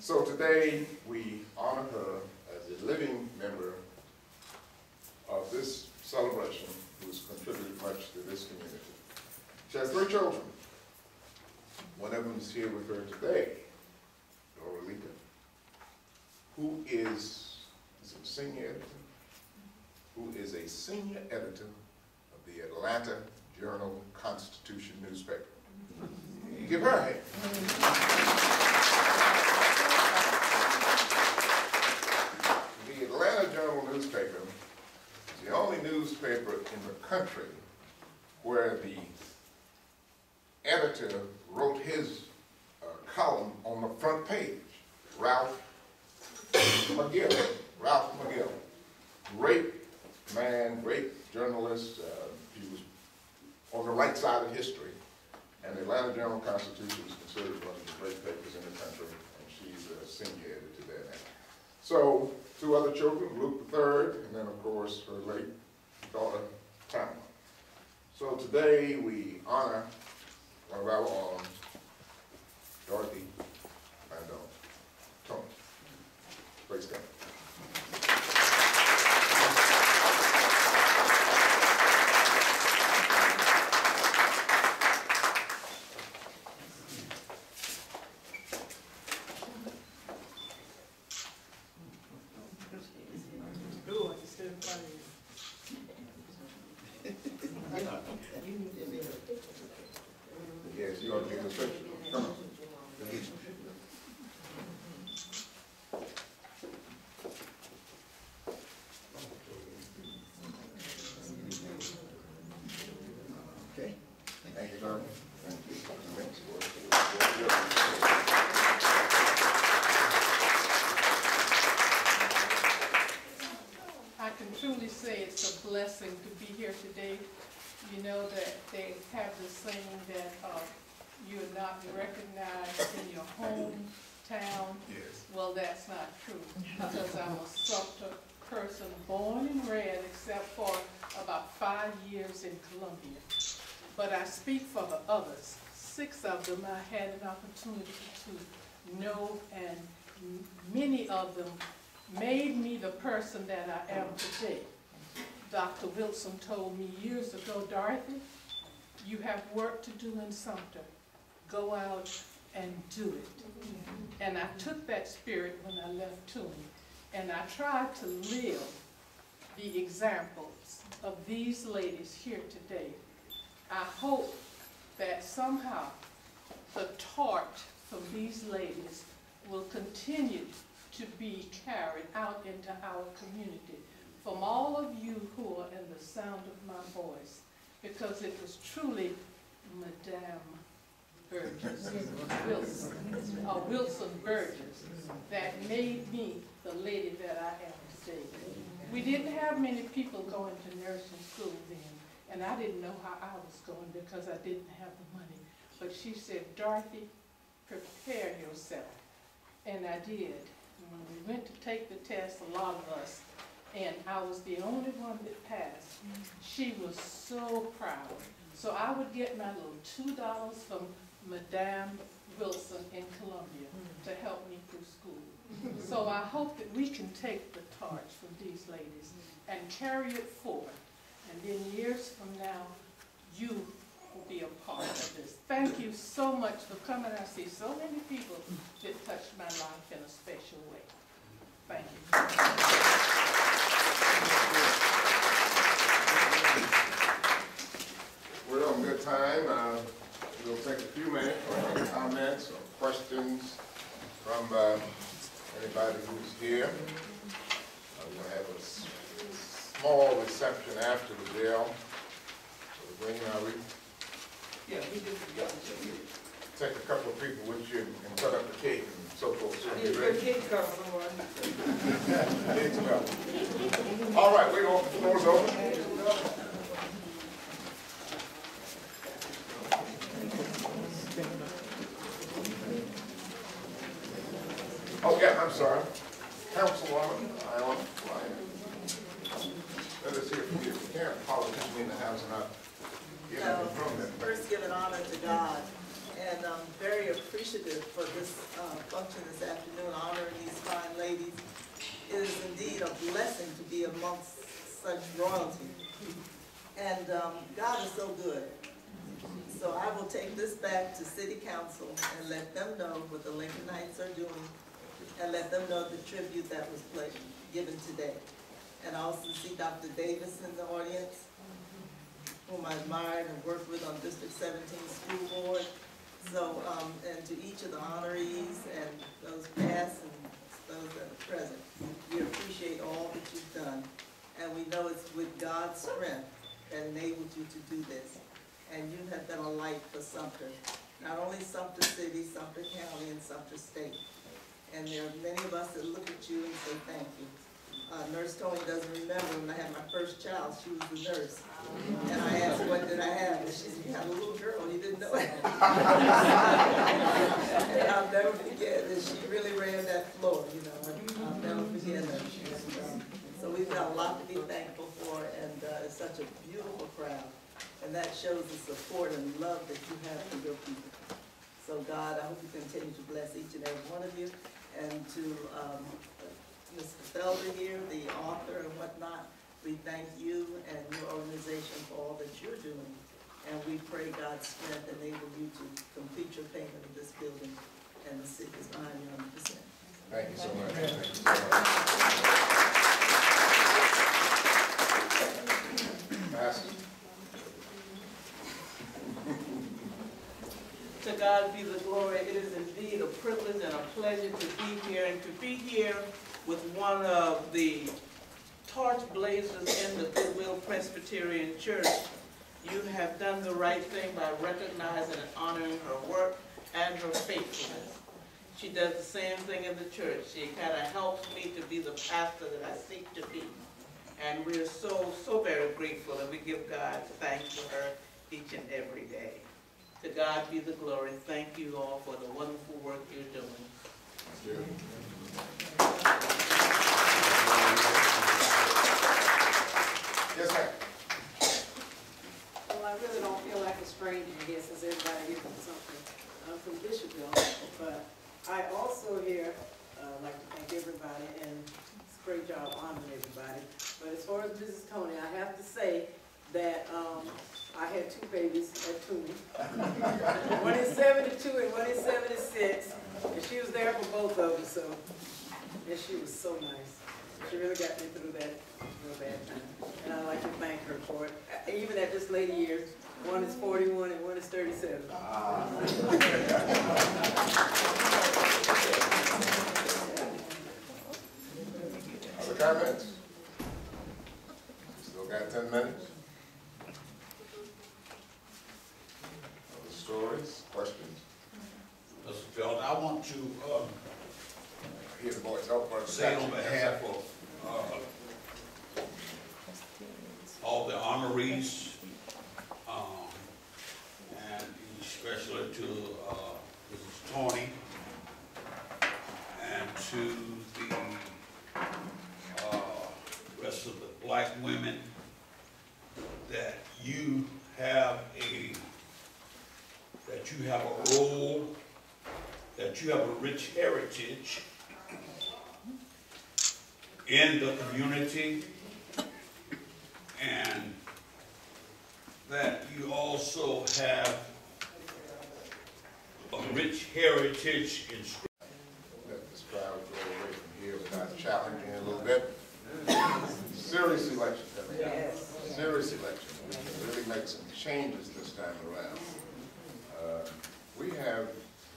So today we honor her as a living member of this celebration who has contributed much to this community. She has 3 children. One of them is here with her today, Doralita, who is a senior editor, who is a senior editor of the Atlanta Journal-Constitution newspaper. Give her a hand. The Atlanta Journal newspaper is the only newspaper in the country where the editor wrote his column on the front page. Ralph McGill. Great man, great journalist. He was on the right side of history. And the Atlanta Journal-Constitution is considered one of the great papers in the country, and she's a senior editor there now. So, 2 other children, Luke III, and then of course her late daughter, Tamara. So today we honor one of our own, Dorothy Mandel. Tony, please come. Yes, you ought to get this picture. Come on. Okay. Thank you, Carmen. Thank you. I can truly say it's a blessing to be here today. You know that they have this saying that you are not recognized in your hometown. Yes. Well, that's not true, because I'm a Sumter person, born and reared, except for about 5 years in Columbia. But I speak for the others. 6 of them I had an opportunity to know, and many of them made me the person that I am today. Dr. Wilson told me years ago, Dorothy, you have work to do in Sumter. Go out and do it. And I took that spirit when I left Toomey, and I tried to live the examples of these ladies here today. I hope that somehow the torch from these ladies will continue to be carried out into our community from all of you who are in the sound of my voice, because it was truly Madame Burgess, Wilson Burgess, that made me the lady that I am today. We didn't have many people going to nursing school then, and I didn't know how I was going because I didn't have the money. But she said, Dorothy, prepare yourself. And I did. When we went to take the test, a lot of us, and I was the only one that passed. She was so proud. So I would get my little $2 from Madame Wilson in Columbia to help me through school. So I hope that we can take the torch from these ladies and carry it forward. And then years from now, you will be a part of this. Thank you so much for coming. I see so many people that touched my life in a special way. Thank you. We're on good time. We'll take a few minutes for any comments or questions from anybody who's here. We'll have a small reception after the jail. So, Green, are we? Yeah, we do. Take a couple of people with you and cut up the cake and so forth. So I need a good cake cover, Lord. Cake's covered. All right, we're open. The floor's open. Oh, yeah, I'm sorry. Councilwoman, Iona Ryan. Let us hear from you. You can't politician in the house and not give anything from them. First, give an honor to God. And I'm very appreciative appreciative for this function this afternoon, honoring these fine ladies. It is indeed a blessing to be amongst such royalty. And God is so good. So I will take this back to City Council and let them know what the Lincoln Heights are doing, and let them know the tribute that was given today. And I also see Dr. Davis in the audience, whom I admired and worked with on District 17 School Board. So, and to each of the honorees and those past and those that are present, we appreciate all that you've done. And we know it's with God's strength that enabled you to do this. And you have been a light for Sumter. Not only Sumter City, Sumter County, and Sumter State. And there are many of us that look at you and say thank you. Nurse Tony doesn't remember when I had my first child, she was the nurse. And I asked, what did I have? And she said, you had a little girl, you didn't know it. And I'll never forget that she really ran that floor, you know. I'll never forget her. So we've got a lot to be thankful for, and it's such a beautiful crowd. And that shows the support and love that you have for your people. So God, I hope you continue to bless each and every one of you. And to Mr. Felder here, the author and whatnot, we thank you and your organization for all that you're doing. And we pray God's strength enable you to complete your payment of this building. And the city is behind you 100%. Thank you so much. Pastor. To God be the glory. It is indeed a privilege and a pleasure to be here, and to be here with one of the torch blazers in the Goodwill Presbyterian Church. You have done the right thing by recognizing and honoring her work and her faithfulness. She does the same thing in the church. She kind of helps me to be the pastor that I seek to be. And we're so very grateful, and we give God thanks for her each and every day. To God be the glory. Thank you all for the wonderful work you're doing. Thank you. Yes, ma'am. Well, I really don't feel like a stranger here since everybody here from something. I'm from Bishopville, but I also here like to thank everybody, and it's a great job honoring everybody. But as far as Mrs. Tony, I have to say that I had two babies at Toomey. One is 72 and one is 76. And she was there for both of them, so, and she was so nice. She really got me through that real bad time. And I'd like to thank her for it. Even at this late years, one is 41 and one is 37. Other comments? Still got 10 minutes? Other stories, questions? Mr. Felton, I want to Hear the voice. Oh, for say on behalf of all the honorees, and especially to Mrs. Tony, and to the rest of the black women, that you have a role, that you have a rich heritage in the community, and that you also have a rich heritage in Let this crowd go away from here without challenging it a little bit. Serious election coming up. Serious election. We can really make some changes this time around. We have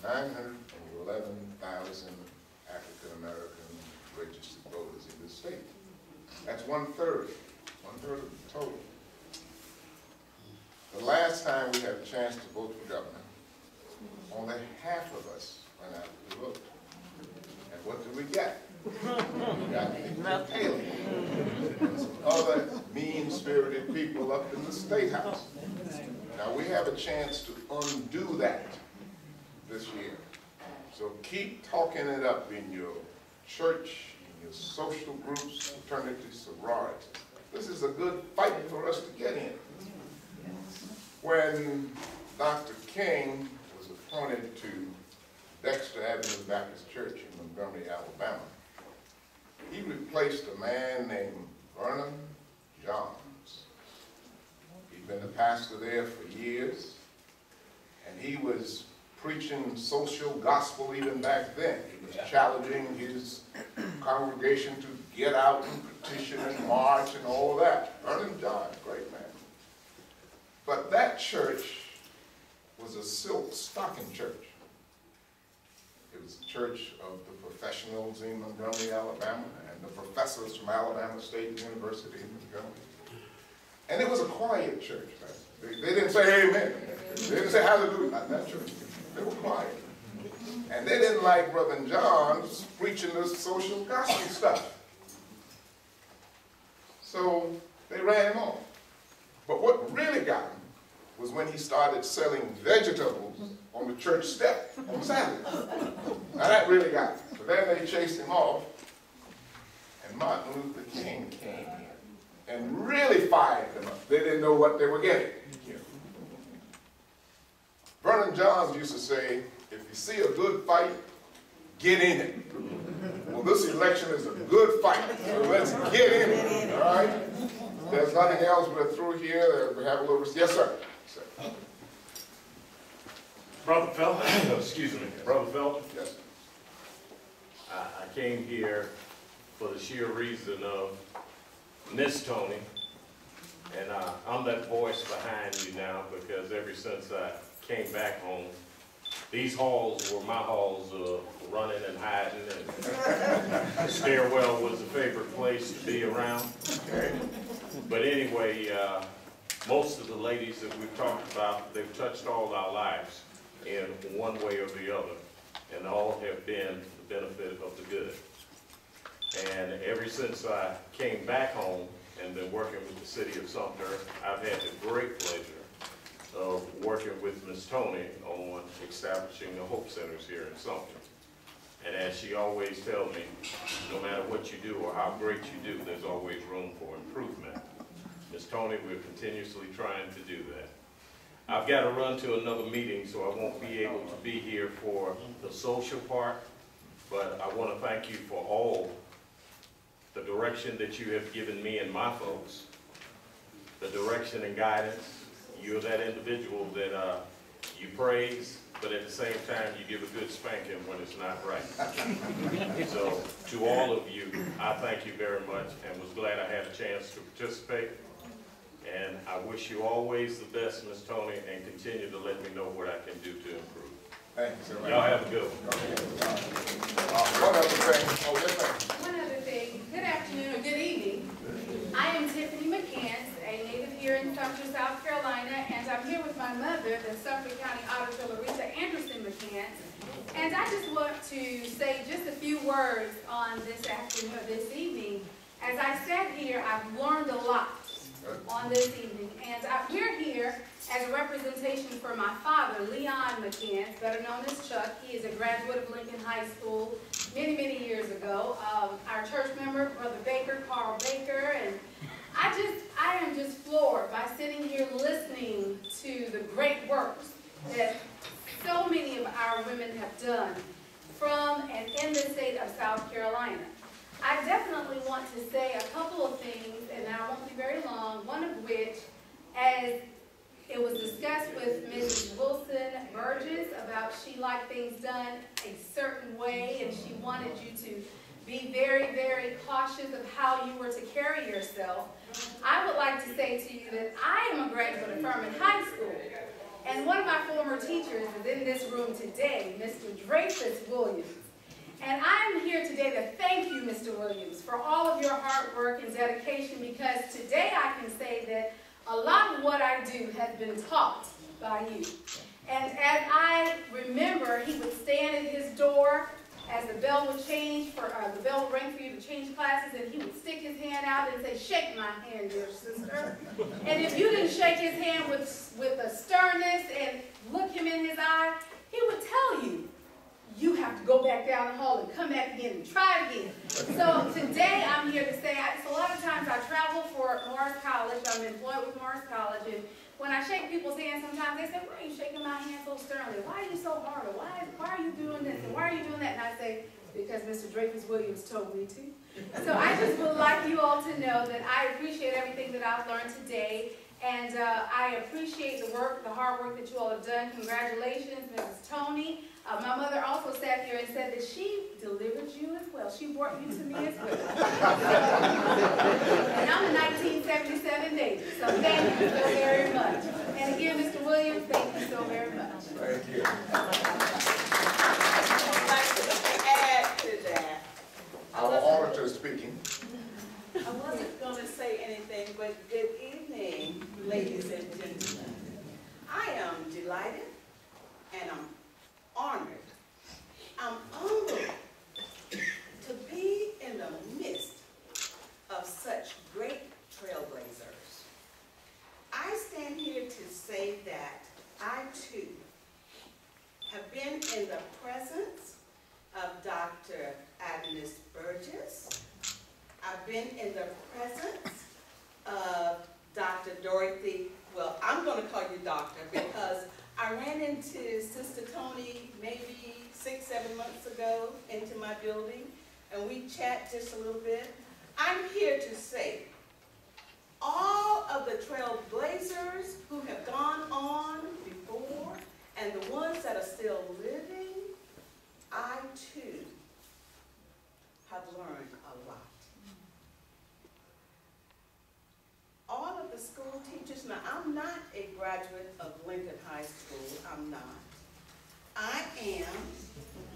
911,000 African American registered voters in this state. That's one-third of the total. The last time we had a chance to vote for governor, only half of us went out to vote. And what did we get? We got Nick Taylor and some other mean-spirited people up in the State House. Now we have a chance to undo that this year. So keep talking it up in your church, in your social groups, fraternities, sororities. This is a good fight for us to get in. When Dr. King was appointed to Dexter Avenue Baptist Church in Montgomery, Alabama. He replaced a man named Vernon Johns. He'd been the pastor there for years, and he was preaching social gospel even back then. He was challenging his congregation to get out and petition and march and all that. Vernon Johns, great man. But that church was a silk stocking church. It was a church of the professionals in Montgomery, Alabama, and the professors from Alabama State University in Montgomery. And it was a quiet church. They didn't say amen. They didn't say hallelujah. Not that church. They were quiet. And they didn't like Brother John's preaching this social gospel stuff. So they ran him off. But what really got him was when he started selling vegetables on the church step on Saturday. Now that really got him. So then they chased him off, and Martin Luther King came in and really fired them up. They didn't know what they were getting. Vernon Johns used to say, if you see a good fight, get in it. Well, this election is a good fight, so let's get in it, all right? There's nothing else we're through here. We have a little, yes, sir. Brother Felton, excuse me, Brother Felton. Yes. I came here for the sheer reason of Miss Tony, and I'm that voice behind you now because ever since I came back home, these halls were my halls of running and hiding, and the stairwell was a favorite place to be around. Okay. But anyway, most of the ladies that we've talked about, they've touched all our lives in one way or the other, and all have been the benefit of the good. And ever since I came back home and been working with the city of Sumter, I've had the great pleasure of working with Miss Tony on establishing the Hope Centers here in Sumter. And as she always tells me, no matter what you do or how great you do, there's always room for improvement. Miss Tony, we're continuously trying to do that. I've got to run to another meeting, so I won't be able to be here for the social part, but I want to thank you for all the direction that you have given me and my folks, the direction and guidance. You're that individual that you praise, but at the same time you give a good spanking when it's not right. So to all of you, I thank you very much and was glad I had a chance to participate. And I wish you always the best, Miss Tony, and continue to let me know what I can do to improve. Thank you, sir. Y'all have a good one. One other thing. Oh, yes, ma'am. One other thing. Good afternoon or good evening. I am Tiffany McCants, a native here in Sumter, South Carolina, and I'm here with my mother, the Suffolk County Auditor Larissa Anderson McCants. And I just want to say just a few words on this afternoon, this evening. As I sat here, I've learned a lot on this evening, and we're here as a representation for my father, Leon McCants, better known as Chuck. He is a graduate of Lincoln High School many, many years ago. Our church member, Brother Baker, Carl Baker, and I am just floored by sitting here listening to the great works that so many of our women have done from and in the state of South Carolina. I definitely want to say a couple of things, and I won't be very long, one of which, as it was discussed with Mrs. Wilson Burgess about she liked things done a certain way, and she wanted you to be very, very cautious of how you were to carry yourself. I would like to say to you that I am a graduate of Furman High School, and one of my former teachers is in this room today, Mr. Dreyfus Williams. And I'm here today to thank you, Mr. Williams, for all of your hard work and dedication, because today I can say that a lot of what I do has been taught by you. And as I remember, he would stand at his door as the bell would change the bell would ring for you to change classes, and he would stick his hand out and say, "Shake my hand, dear sister." And if you didn't shake his hand with a sternness and look him in his eye, he would tell you, you have to go back down the hall and come back again and try again. So today I'm here to say, so a lot of times I travel for Morris College. I'm employed with Morris College, and when when I shake people's hands, sometimes they say, why are you shaking my hand so sternly? Why are you so hard? Or why are you doing this? And why are you doing that? And I say, because Mr. Dreyfus Williams told me to. So I just would like you all to know that I appreciate everything that I've learned today. And I appreciate the work, the hard work that you all have done. Congratulations, Mrs. Tony. My mother also sat here and said that she delivered you as well. She brought you to me as well. And I'm a 1977 baby, so thank you so very much. And again, Mr. Williams, thank you so very much. Thank you. I'd like to add to that. Our auditor is speaking. I wasn't going to say anything, but good evening, ladies and gentlemen. I am delighted and I'm honored. I'm humbled to be in the midst of such great trailblazers. I stand here to say that I too have been in the presence of Dr. Agnes Burgess. I've been in the presence of Dr. Dorothy, well, I'm going to call you doctor because I ran into Sister Tony maybe 6-7 months ago into my building, and we chat just a little bit. I'm here to say all of the trailblazers who have gone on before and the ones that are still living, I too have learned a lot. All of the school teachers, now I'm not a graduate of Lincoln High School, I'm not. I am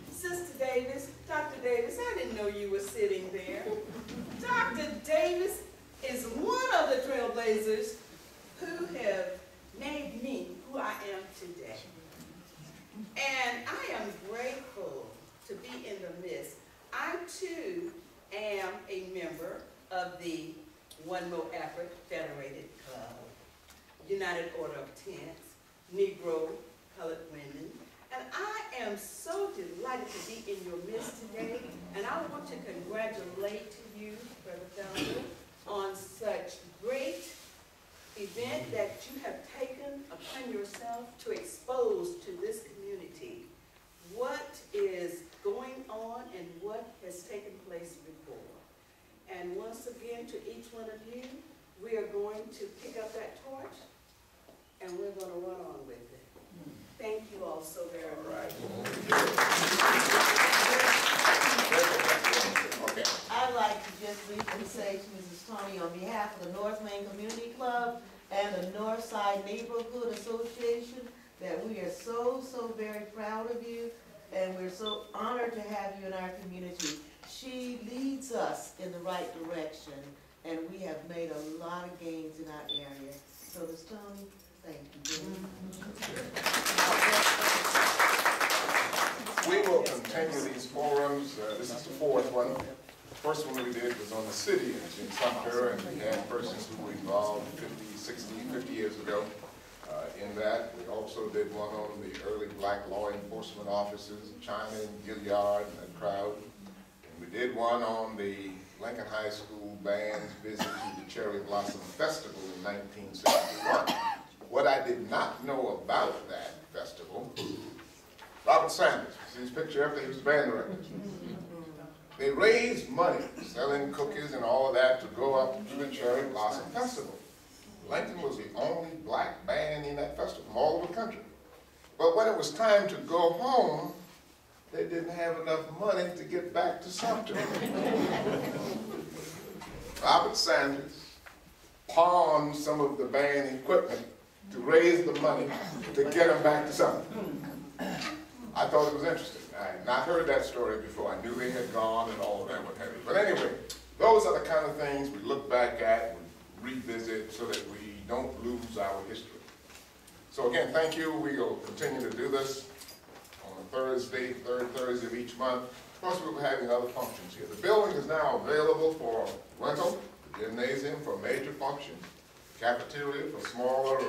Sister Davis, Dr. Davis, I didn't know you were sitting there. Dr. Davis is one of the trailblazers who have made me who I am today. And I am grateful to be in the midst. I too am a member of the One More Effort Federated Club, United Order of Tents, Negro Colored Women, and I am so delighted to be in your midst today, and I want to congratulate you, Brother Founder, on such great event that you have taken upon yourself to expose to this community what is going on and what has taken place before. And once again, to each one of you, we are going to pick up that torch and we're going to run on with it. Thank you all so very much. Okay. I'd like to just briefly say to Mrs. Tony, on behalf of the North Main Community Club and the Northside Neighborhood Association, that we are so very proud of you, and we're so honored to have you in our community. She leads us in the right direction, and we have made a lot of gains in our area. So, Ms. Tony, thank you very much. We will continue these forums. This is the fourth one. The first one we did was on the city in Sumter, and we had persons who were involved 50 years ago in that. We also did one on the early black law enforcement officers, China and Gilliard and that crowd. And we did one on the Lincoln High School band's visit to the Cherry Blossom Festival in 1961. What I did not know about that festival, Robert Sanders, see his picture after he was band director. They raised money selling cookies and all of that to go up to the Cherry Blossom Festival. Lincoln was the only black band in that festival from all over the country. But when it was time to go home, they didn't have enough money to get back to Sumter. Robert Sanders pawned some of the band equipment to raise the money to get them back to Sumter. I thought it was interesting. I had not heard that story before. I knew they had gone and all of that, what have you. But anyway, those are the kind of things we look back at, we revisit so that we don't lose our history. So again, thank you. We will continue to do this on a Thursday, third Thursday of each month. Of course, we'll be having other functions here. The building is now available for rental, the gymnasium for major functions, cafeteria for smaller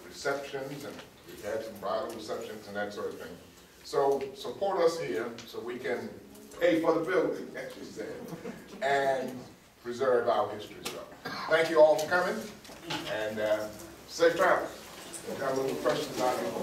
receptions, and we've had some bridal receptions and that sort of thing. So support us here so we can pay for the building, as you said, and preserve our history. So thank you all for coming, and Safe travels. Got a little questions out of